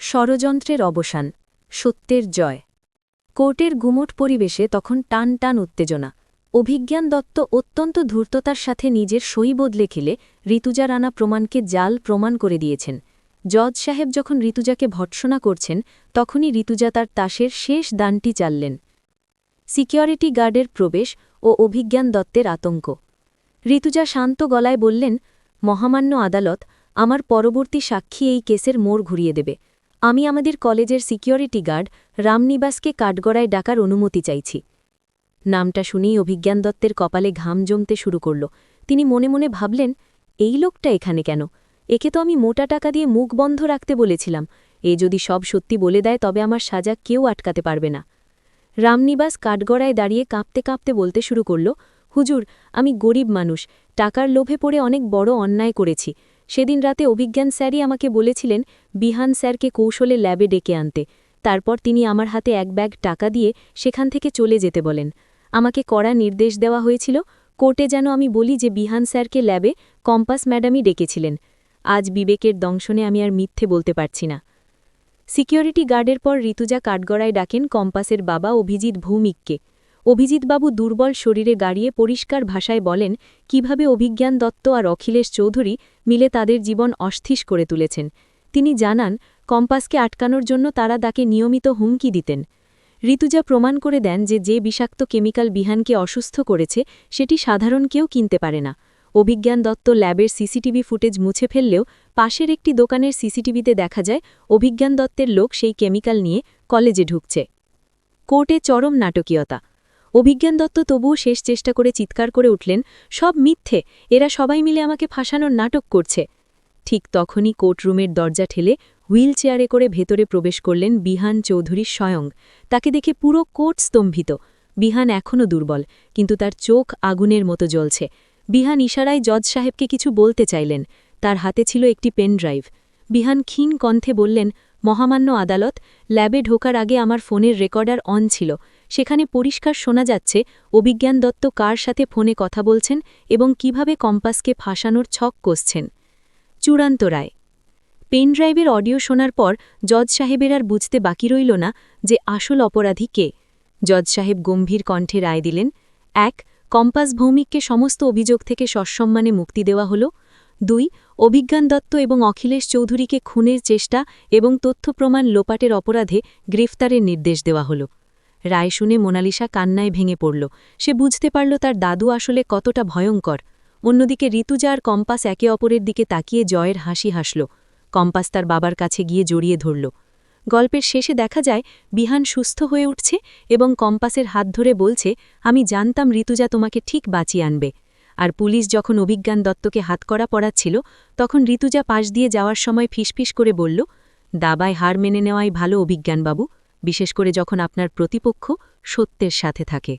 ষড়যন্ত্রের অবসান, সত্যের জয়। কোর্টের গুমোট পরিবেশে তখন টান টান উত্তেজনা। অভিজ্ঞান দত্ত অত্যন্ত ধূর্ততার সাথে নিজের সই বদলে খেলে ঋতুজার আনা প্রমাণকে জাল প্রমাণ করে দিয়েছেন। জজ সাহেব যখন ঋতুজাকে ভর্ৎসনা করছেন, তখনই ঋতুজা তার তাসের শেষ দানটি চাললেন। সিকিউরিটি গার্ডের প্রবেশ ও অভিজ্ঞান দত্তের আতঙ্ক। ঋতুজা শান্ত গলায় বললেন, মহামান্য আদালত, আমার পরবর্তী সাক্ষী এই কেসের মোড় ঘুরিয়ে দেবে। আমি আমাদের কলেজের সিকিউরিটি গার্ড রামনিবাসকে কাঠগড়ায় ডাকার অনুমতি চাইছি। নামটা শুনেই অভিজ্ঞান দত্তের কপালে ঘাম জমতে শুরু করল। তিনি মনে মনে ভাবলেন, এই লোকটা এখানে কেন? একে তো আমি মোটা টাকা দিয়ে মুখ বন্ধ রাখতে বলেছিলাম। এ যদি সব সত্যি বলে দেয় তবে আমার সাজা কেউ আটকাতে পারবে না। রামনিবাস কাঠগড়ায় দাঁড়িয়ে কাঁপতে কাঁপতে বলতে শুরু করল, হুজুর, আমি গরিব মানুষ, টাকার লোভে পড়ে অনেক বড় অন্যায় করেছি। সেদিন রাতে অভিজ্ঞান স্যারই আমাকে বলেছিলেন বিহান স্যারকে কৌশলে ল্যাবে ডেকে আনতে। তারপর তিনি আমার হাতে এক ব্যাগ টাকা দিয়ে সেখান থেকে চলে যেতে বলেন। আমাকে কড়া নির্দেশ দেওয়া হয়েছিল, কোর্টে যেন আমি বলি যে বিহান স্যারকে ল্যাবে কম্পাস ম্যাডামই ডেকেছিলেন। আজ বিবেকের দংশনে আমি আর মিথ্যে বলতে পারছি না। সিকিউরিটি গার্ডের পর ঋতুজা কাঠগড়ায় ডাকেন কম্পাসের বাবা অভিজিৎ ভৌমিককে। অভিজিৎবাবু দুর্বল শরীরে গাড়িয়ে পরিষ্কার ভাষায় বলেন কিভাবে অভিজ্ঞান দত্ত আর অখিলেশ চৌধুরী মিলে তাদের জীবন অস্থির করে তুলেছেন। তিনি জানান, কম্পাসকে আটকানোর জন্য তারা তাকে নিয়মিত হুমকি দিতেন। ঋতুজা প্রমাণ করে দেন যে বিষাক্ত কেমিক্যাল বিহানকে অসুস্থ করেছে সেটি সাধারণ কেউ কিনতে পারে না। অভিজ্ঞান দত্ত ল্যাবের সিসিটিভি ফুটেজ মুছে ফেললেও পাশের একটি দোকানের সিসিটিভিতে দেখা যায় অভিজ্ঞান দত্তের লোক সেই কেমিক্যাল নিয়ে কলেজে ঢুকছে। কোর্টে চরম নাটকীয়তা। অভিজ্ঞান দত্ত তবুও শেষ চেষ্টা করে চিৎকার করে উঠলেন, সব মিথ্যে, এরা সবাই মিলে আমাকে ফাঁসানোর নাটক করছে। ঠিক তখনই কোর্টরুমের দরজা ঠেলে হুইল চেয়ারে করে ভেতরে প্রবেশ করলেন বিহান চৌধুরী স্বয়ং। তাকে দেখে পুরো কোর্ট স্তম্ভিত। বিহান এখনও দুর্বল, কিন্তু তার চোখ আগুনের মতো জ্বলছে। বিহান ইশারায় জজ সাহেবকে কিছু বলতে চাইলেন। তার হাতে ছিল একটি পেন ড্রাইভ। বিহান ক্ষীণ কণ্ঠে বললেন, মহামান্য আদালত, ল্যাবে ঢোকার আগে আমার ফোনের রেকর্ডার অন ছিল। সেখানে পরিষ্কার শোনা যাচ্ছে অভিজ্ঞান দত্ত কার সাথে ফোনে কথা বলছেন এবং কিভাবে কম্পাসকে ফাঁসানোর ছক কষছেন। চূড়ান্ত রায়। পেনড্রাইভের অডিও শোনার পর জজ সাহেবের আর বুঝতে বাকি রইল না যে আসল অপরাধী কে। জজ সাহেব গম্ভীর কণ্ঠে রায় দিলেন, ১. কম্পাস ভৌমিককে সমস্ত অভিযোগ থেকে সসম্মানে মুক্তি দেওয়া হল। ২. অভিজ্ঞান দত্ত এবং অখিলেশ চৌধুরীকে খুনের চেষ্টা এবং তথ্য প্রমাণ লোপাটের অপরাধে গ্রেফতারের নির্দেশ দেওয়া হল। রায় শুনে মোনালিসা কান্নায় ভেঙে পড়ল। সে বুঝতে পারল তার দাদু আসলে কতটা ভয়ঙ্কর। অন্যদিকে ঋতুজা আর কম্পাস একে অপরের দিকে তাকিয়ে জয়ের হাসি হাসল। কম্পাস তার বাবার কাছে গিয়ে জড়িয়ে ধরল। গল্পের শেষে দেখা যায় বিহান সুস্থ হয়ে উঠছে এবং কম্পাসের হাত ধরে বলছে, আমি জানতাম ঋতুজা তোমাকে ঠিক বাঁচিয়ে আনবে। আর পুলিশ যখন অভিজ্ঞান দত্তকে হাতকড়া পরাচ্ছিল তখন ঋতুজা পাশ দিয়ে যাওয়ার সময় ফিসফিস করে বলল, দাবায় হার মেনে নেওয়াই ভালো অভিজ্ঞানবাবু, বিশেষ করে যখন আপনার প্রতিপক্ষ সত্যের সাথে থাকে।